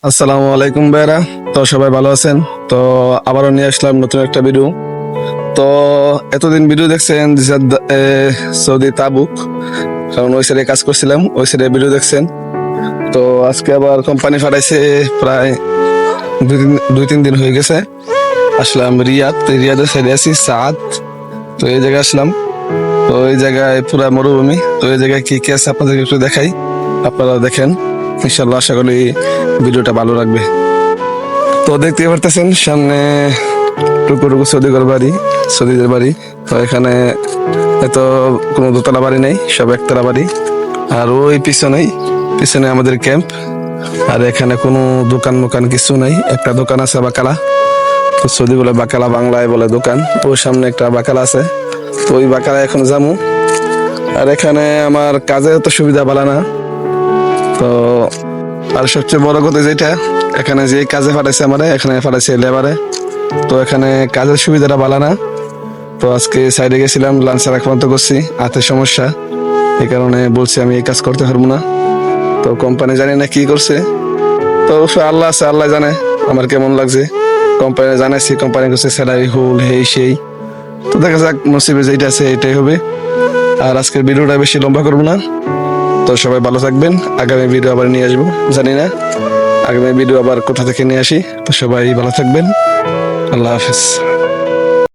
আসসালামু আলাইকুম ভাইরা। তো সবাই ভালো আছেন? তো আবারও নিয়ে আসলাম নতুন একটা ভিডিও। তো এতদিন ভিডিও দেখছেন সৌদি তাবুক, কারণ ওই সাইডে কাজ করছিলাম, ওই সাইডে ভিডিও দেখছেন। তো আজকে আবার কোম্পানি পাঠাইছে, প্রায় দুই তিন দিন হয়ে গেছে। আসলাম রিয়াদের সাইডে আছি সাদ। তো এই জায়গায় আসলাম। তো এই জায়গায় পুরা মরুভূমি। তো এই জায়গায় কি কি আছে আপনাদেরকে একটু দেখাই, আপনারা দেখেন। ইনশাল্লাহ আশা করি ভিডিওটা ভালো লাগবে। তো দেখতে পারতেছেন সামনে টুকু সৌদিগর বাড়ি, সৌদিদের বাড়ি। তো এখানে এত কোনো দোতলা বাড়ি নেই, সব একতলা বাড়ি। আর ওই পিছনে আমাদের ক্যাম্প। আর এখানে কোনো দোকান কিছু নেই, একটা দোকান আছে বাকালা। তো সৌদি বলে বাকালা, বাংলায় বলে দোকান। ওর সামনে একটা বাকালা আছে, তো ওই বাকালা এখন যামু। আর এখানে আমার কাজের তো সুবিধা ভালো না। তো আর সবচেয়ে বড় কথা যেটা, এখানে যে কাজে পাঠাইছে আমারে, এখানে পাঠাইছে লেবারে। তো এখানে কাজের সুবিধাটা ভালো না। তো আজকে সাইডে গেছিলাম, লাঞ্চের আক্রান্ত করছি, হাতের সমস্যা, এই কারণে বলছি আমি এই কাজ করতে পারবো না। তো কোম্পানি জানি না কি করছে। তো অবশ্যই আল্লাহ আছে, আল্লাহ জানে আমার কেমন লাগছে। কোম্পানি জানাইছি, কোম্পানি করছে স্যালারি হুল হেই সেই। তো দেখা যাক, নসিবে যেটা আছে এটাই হবে। আর আজকের ভিডিওটা বেশি লম্বা করবো না। তো সবাই ভালো থাকবেন। আগামী ভিডিও আবার নিয়ে আসবো, জানি না আগামী ভিডিও আবার কোথা থেকে নিয়ে আসি। তো সবাই ভালো থাকবেন। আল্লাহ হাফেজ।